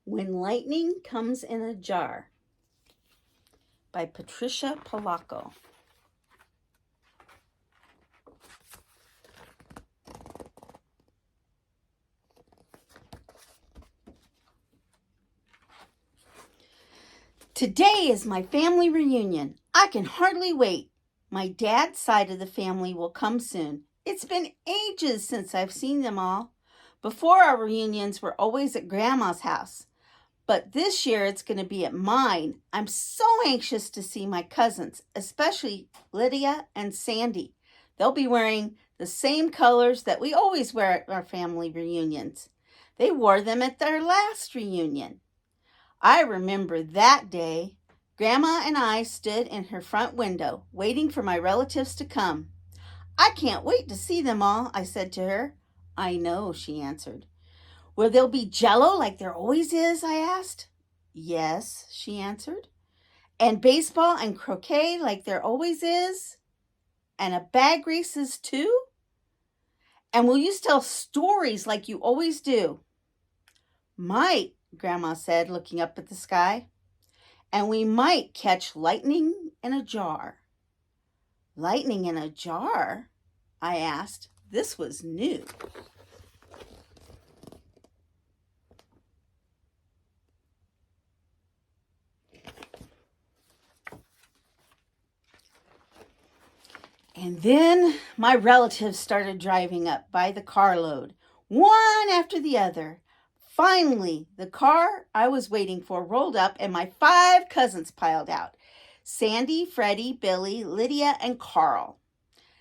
When Lightning Comes in a Jar by Patricia Polacco. Today is my family reunion. I can hardly wait. My dad's side of the family will come soon. It's been ages since I've seen them all. Before, our reunions were always at Grandma's house. But this year it's going to be at mine. I'm so anxious to see my cousins, especially Lydia and Sandy. They'll be wearing the same colors that we always wear at our family reunions. They wore them at their last reunion. I remember that day. Grandma and I stood in her front window, waiting for my relatives to come. I can't wait to see them all, I said to her. I know, she answered. Will there be jello like there always is? I asked. Yes, she answered. And baseball and croquet like there always is? And a bag races too? And will you tell stories like you always do? Might, Grandma said, looking up at the sky. And we might catch lightning in a jar. Lightning in a jar? I asked. This was new. And then my relatives started driving up by the carload, one after the other. Finally, the car I was waiting for rolled up and my 5 cousins piled out. Sandy, Freddie, Billy, Lydia, and Carl.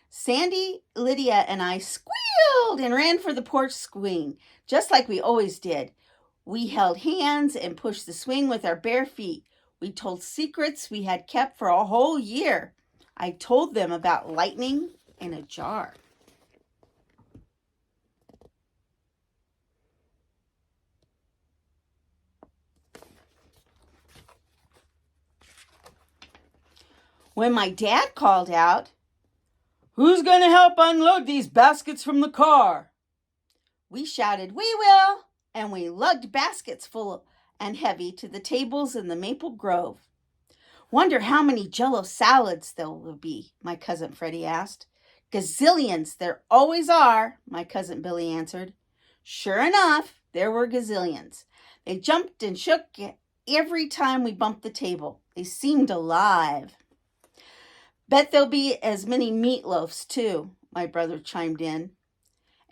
Sandy, Lydia, and I squealed and ran for the porch swing, just like we always did. We held hands and pushed the swing with our bare feet. We told secrets we had kept for a whole year. I told them about lightning in a jar. When my dad called out, "Who's going to help unload these baskets from the car?" We shouted, "We will!" And we lugged baskets full and heavy to the tables in the maple grove. Wonder how many Jell-O salads there will be, my cousin Freddie asked. Gazillions, there always are, my cousin Billy answered. Sure enough, there were gazillions. They jumped and shook every time we bumped the table. They seemed alive. Bet there'll be as many meatloafs, too, my brother chimed in.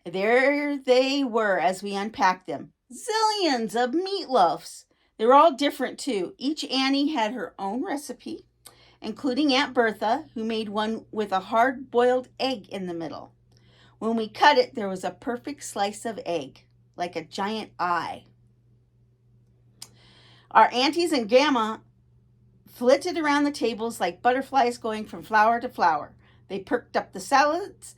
There they were as we unpacked them. Zillions of meatloafs. They were all different, too. Each Annie had her own recipe, including Aunt Bertha, who made one with a hard-boiled egg in the middle. When we cut it, there was a perfect slice of egg, like a giant eye. Our aunties and grandma flitted around the tables like butterflies going from flower to flower. They perked up the salads,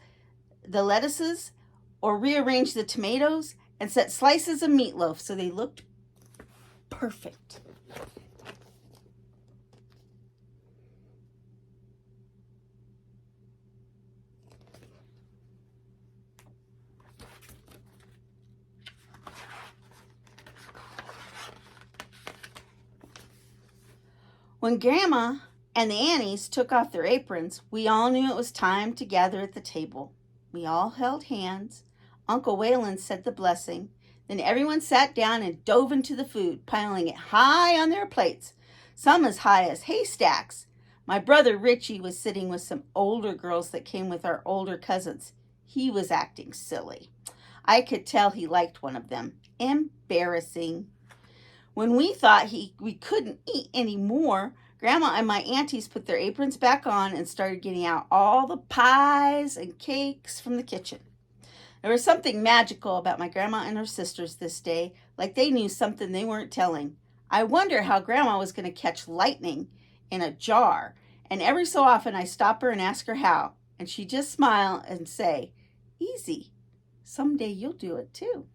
the lettuces, or rearranged the tomatoes and set slices of meatloaf so they looked perfect. When Grandma and the Annies took off their aprons, we all knew it was time to gather at the table. We all held hands. Uncle Waylon said the blessing. Then everyone sat down and dove into the food, piling it high on their plates, some as high as haystacks. My brother Richie was sitting with some older girls that came with our older cousins. He was acting silly. I could tell he liked one of them. Embarrassing. When we thought we couldn't eat any more, Grandma and my aunties put their aprons back on and started getting out all the pies and cakes from the kitchen. There was something magical about my grandma and her sisters this day, like they knew something they weren't telling. I wonder how Grandma was going to catch lightning in a jar, and every so often I stop her and ask her how, and she just smile and say, "Easy. Someday you'll do it too."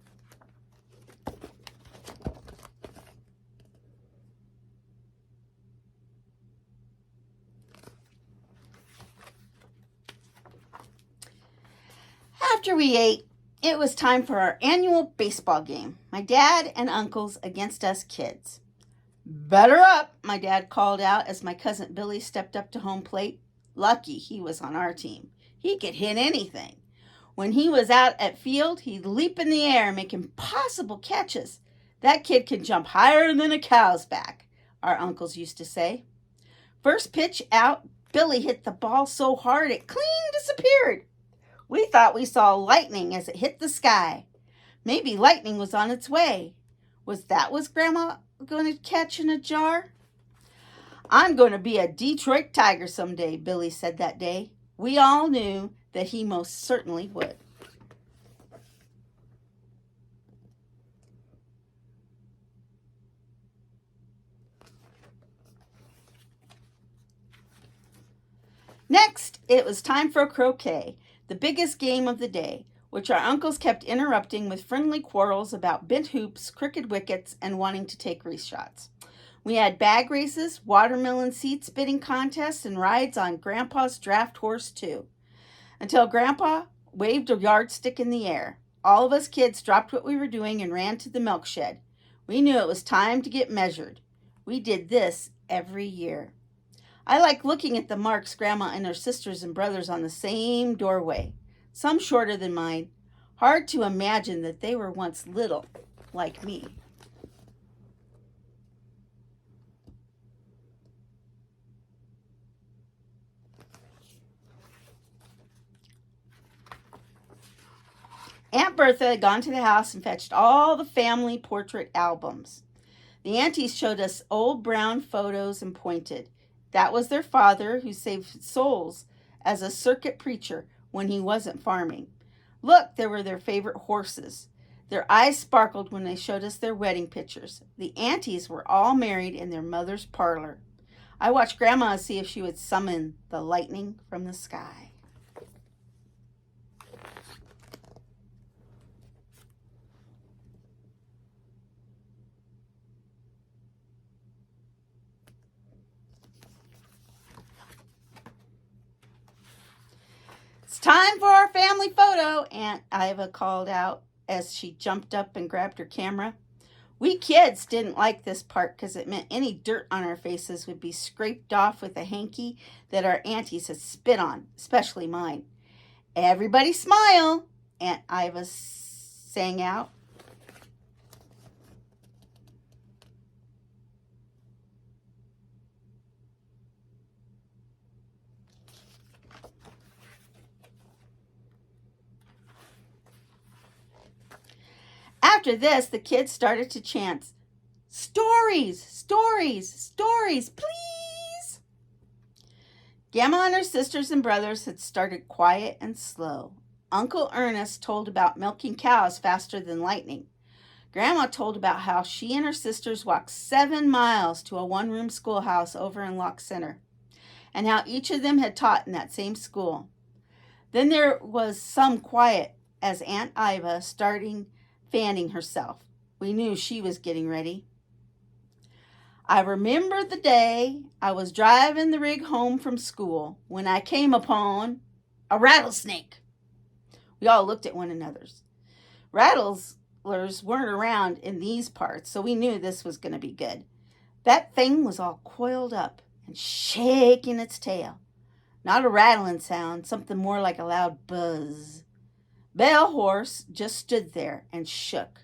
After we ate, It was time for our annual baseball game, my dad and uncles against us kids. "Better up," my dad called out as my cousin Billy stepped up to home plate. Lucky he was on our team. He could hit anything. When he was out at field, he'd leap in the air, make impossible catches. "That kid can jump higher than a cow's back," our uncles used to say. First pitch out, Billy hit the ball so hard it clean disappeared. We thought we saw lightning as it hit the sky. Maybe lightning was on its way. Was Grandma going to catch in a jar? "I'm going to be a Detroit Tiger someday," Billy said that day. We all knew that he most certainly would. Next, it was time for croquet, the biggest game of the day, which our uncles kept interrupting with friendly quarrels about bent hoops, crooked wickets, and wanting to take wrist shots. We had bag races, watermelon seat spitting contests, and rides on Grandpa's draft horse, too. Until Grandpa waved a yardstick in the air. All of us kids dropped what we were doing and ran to the milk shed. We knew it was time to get measured. We did this every year. I like looking at the marks Grandma and her sisters and brothers on the same doorway, some shorter than mine. Hard to imagine that they were once little, like me. Aunt Bertha had gone to the house and fetched all the family portrait albums. The aunties showed us old brown photos and pointed. That was their father, who saved souls as a circuit preacher when he wasn't farming. Look, there were their favorite horses. Their eyes sparkled when they showed us their wedding pictures. The aunties were all married in their mother's parlor. I watched Grandma see if she would summon the lightning from the sky. "It's time for our family photo," Aunt Iva called out as she jumped up and grabbed her camera. We kids didn't like this part because it meant any dirt on our faces would be scraped off with a hanky that our aunties had spit on, especially mine. "Everybody smile," Aunt Iva sang out. After this, the kids started to chant, "Stories, stories, stories, please." Grandma and her sisters and brothers had started quiet and slow. Uncle Ernest told about milking cows faster than lightning. Grandma told about how she and her sisters walked 7 miles to a one-room schoolhouse over in Lock Center, and how each of them had taught in that same school. Then there was some quiet as Aunt Iva started fanning herself. We knew she was getting ready. "I remember the day I was driving the rig home from school when I came upon a rattlesnake." We all looked at one another. Rattlers weren't around in these parts, so we knew this was going to be good. That thing was all coiled up and shaking its tail. Not a rattling sound, something more like a loud buzz. Bell Horse just stood there and shook.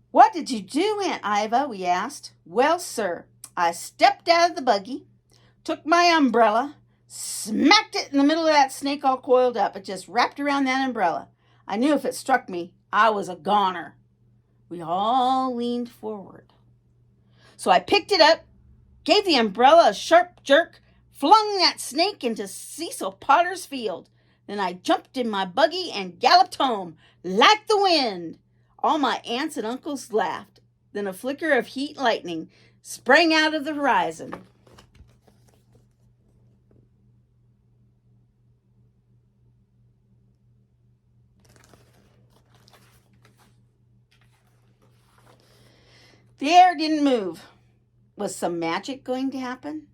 "What did you do, Aunt Iva?" we asked. "Well, sir, I stepped out of the buggy, took my umbrella, smacked it in the middle of that snake all coiled up. It just wrapped around that umbrella. I knew if it struck me, I was a goner." We all leaned forward. "So I picked it up, gave the umbrella a sharp jerk, flung that snake into Cecil Potter's field. Then I jumped in my buggy and galloped home, like the wind." All my aunts and uncles laughed. Then a flicker of heat lightning sprang out of the horizon. The air didn't move. Was some magic going to happen?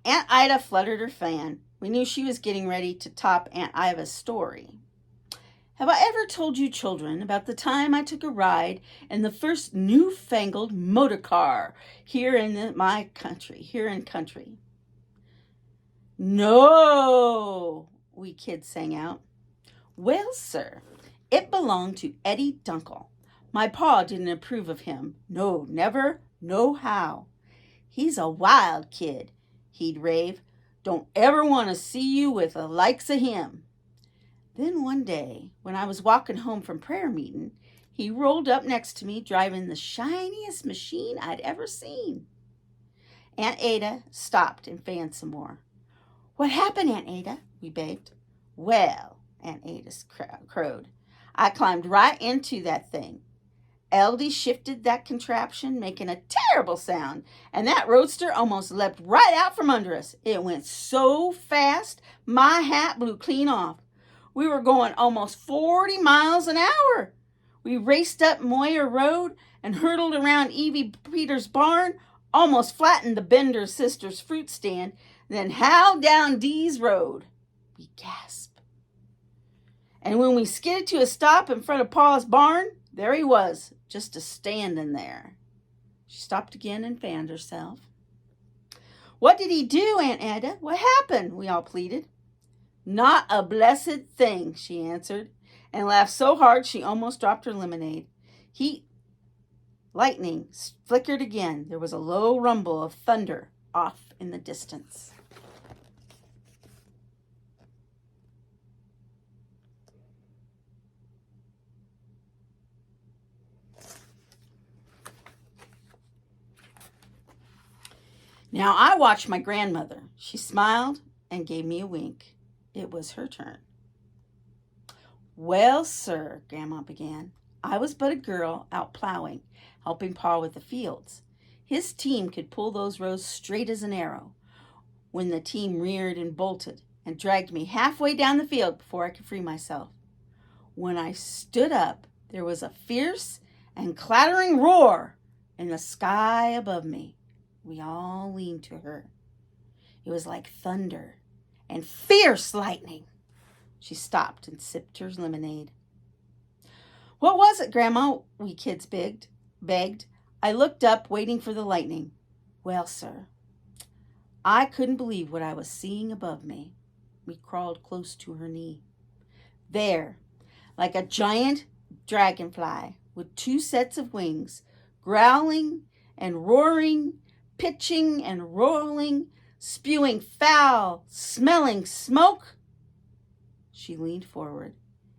Aunt Ida fluttered her fan. We knew she was getting ready to top Aunt Iva's story. Have I ever told you children about the time I took a ride in the first newfangled motor car here in my country, No, we kids sang out. Well, sir, it belonged to Eddie Dunkel. My pa didn't approve of him. No, never, no how. He's a wild kid, he'd rave. Don't ever want to see you with the likes of him. Then one day, when I was walking home from prayer meeting, he rolled up next to me driving the shiniest machine I'd ever seen. Aunt Ada stopped and fanned some more. What happened, Aunt Ada? We begged. Well, Aunt Ada crowed, I climbed right into that thing. Eldie shifted that contraption, making a terrible sound, and that roadster almost leapt right out from under us. It went so fast, my hat blew clean off. We were going almost 40 miles an hour. We raced up Moyer Road and hurtled around Evie Peters' barn, almost flattened the Bender sisters' fruit stand, then howled down Dee's Road. We gasped. And when we skidded to a stop in front of Pa's barn, there he was, just a-standing there. She stopped again and fanned herself. What did he do, Aunt Ada? What happened? We all pleaded. Not a blessed thing, she answered, and laughed so hard she almost dropped her lemonade. Lightning flickered again. There was a low rumble of thunder off in the distance. Now I watched my grandmother. She smiled and gave me a wink. It was her turn. Well, sir, Grandma began, I was but a girl out plowing, helping Pa with the fields. His team could pull those rows straight as an arrow when the team reared and bolted and dragged me halfway down the field before I could free myself. When I stood up, there was a fierce and clattering roar in the sky above me. We all leaned to her. It was like thunder and fierce lightning. She stopped and sipped her lemonade. What was it, Grandma? We kids begged. I looked up, waiting for the lightning. Well, sir, I couldn't believe what I was seeing above me. We crawled close to her knee. There, like a giant dragonfly with two sets of wings, growling and roaring, pitching and rolling, spewing foul, smelling smoke. She leaned forward.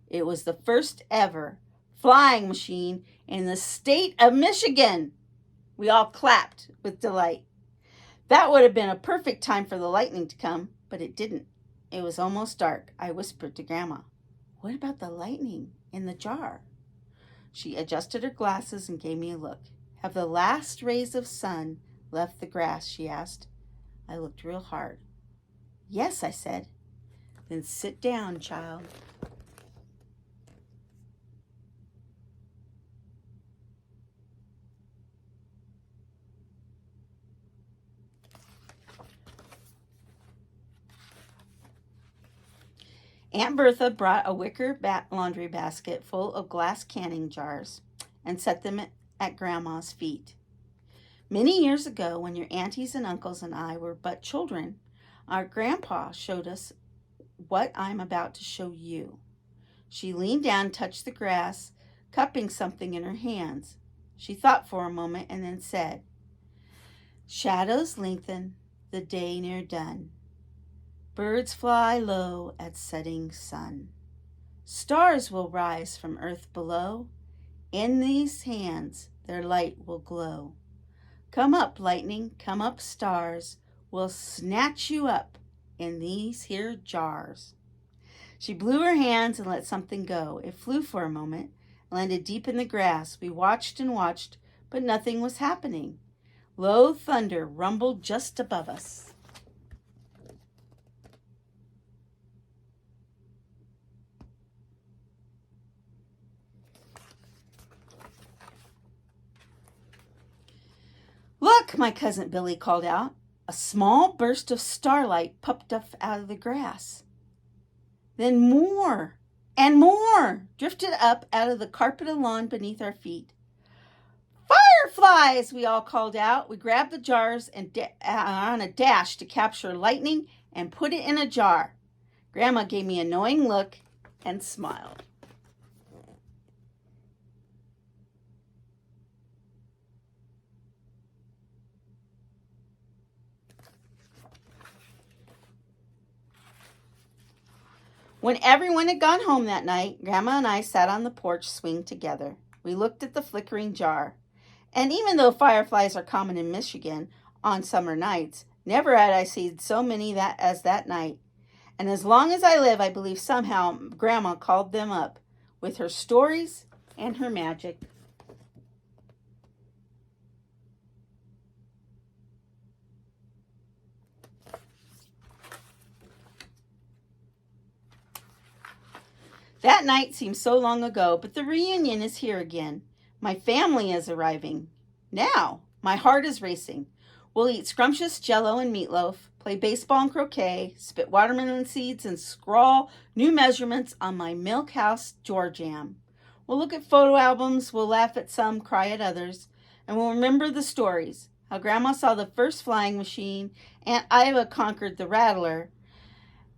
It was the first ever flying machine in the state of Michigan. We all clapped with delight. That would have been a perfect time for the lightning to come, but it didn't. It was almost dark. I whispered to Grandma, What about the lightning in the jar? She adjusted her glasses and gave me a look. Have the last rays of sun left the grass? She asked. I looked real hard. Yes, I said. Then sit down, child. Aunt Bertha brought a wicker laundry basket full of glass canning jars and set them at Grandma's feet. Many years ago, when your aunties and uncles and I were but children, our grandpa showed us what I'm about to show you. She leaned down, touched the grass, cupping something in her hands. She thought for a moment and then said, Shadows lengthen, the day near done. Birds fly low at setting sun. Stars will rise from earth below. In these hands their light will glow. Come up, lightning, come up, stars. We'll snatch you up in these here jars. She blew her hands and let something go. It flew for a moment, landed deep in the grass. We watched and watched, but nothing was happening. Low thunder rumbled just above us. Look, my cousin Billy called out. A small burst of starlight popped up out of the grass. Then more. And more drifted up out of the carpeted lawn beneath our feet. Fireflies, we all called out. We grabbed the jars and on a dash to capture lightning and put it in a jar. Grandma gave me a knowing look and smiled. When everyone had gone home that night, Grandma and I sat on the porch swing together. We looked at the flickering jar. And even though fireflies are common in Michigan on summer nights, never had I seen so many as that night. And as long as I live, I believe somehow Grandma called them up with her stories and her magic. That night seems so long ago, but the reunion is here again. My family is arriving. Now, my heart is racing. We'll eat scrumptious jello and meatloaf, play baseball and croquet, spit watermelon seeds, and scrawl new measurements on my milk house door jam. We'll look at photo albums, we'll laugh at some, cry at others, and we'll remember the stories. How Grandma saw the first flying machine, Aunt Iva conquered the rattler,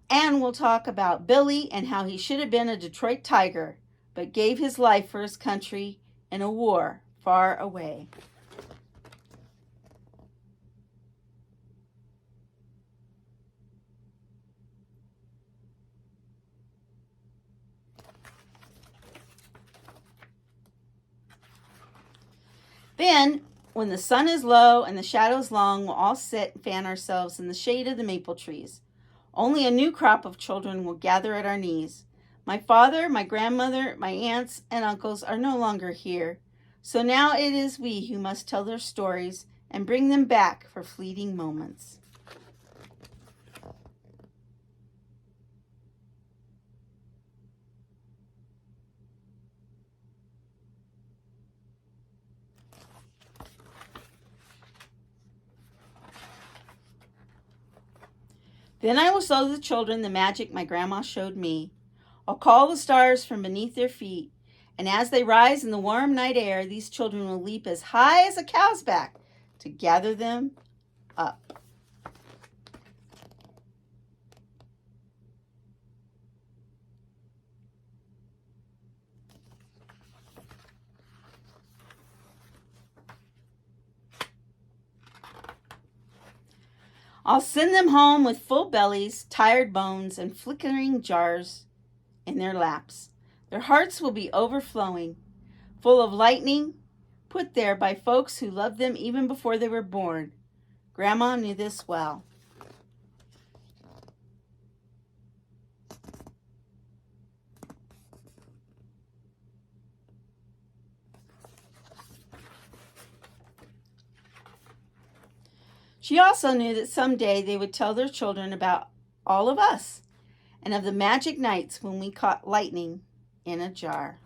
and we'll talk about Billy and how he should have been a Detroit Tiger, but gave his life for his country in a war far away. Then, when the sun is low and the shadows long, we'll all sit and fan ourselves in the shade of the maple trees. Only a new crop of children will gather at our knees. My father, my grandmother, my aunts, and uncles are no longer here. So now it is we who must tell their stories and bring them back for fleeting moments. Then I will show the children the magic my grandma showed me. I'll call the stars from beneath their feet, and as they rise in the warm night air, these children will leap as high as a cow's back to gather them up. I'll send them home with full bellies, tired bones, and flickering jars in their laps. Their hearts will be overflowing, full of lightning, put there by folks who loved them even before they were born. Grandma knew this well. She also knew that someday they would tell their children about all of us and of the magic nights when we caught lightning in a jar.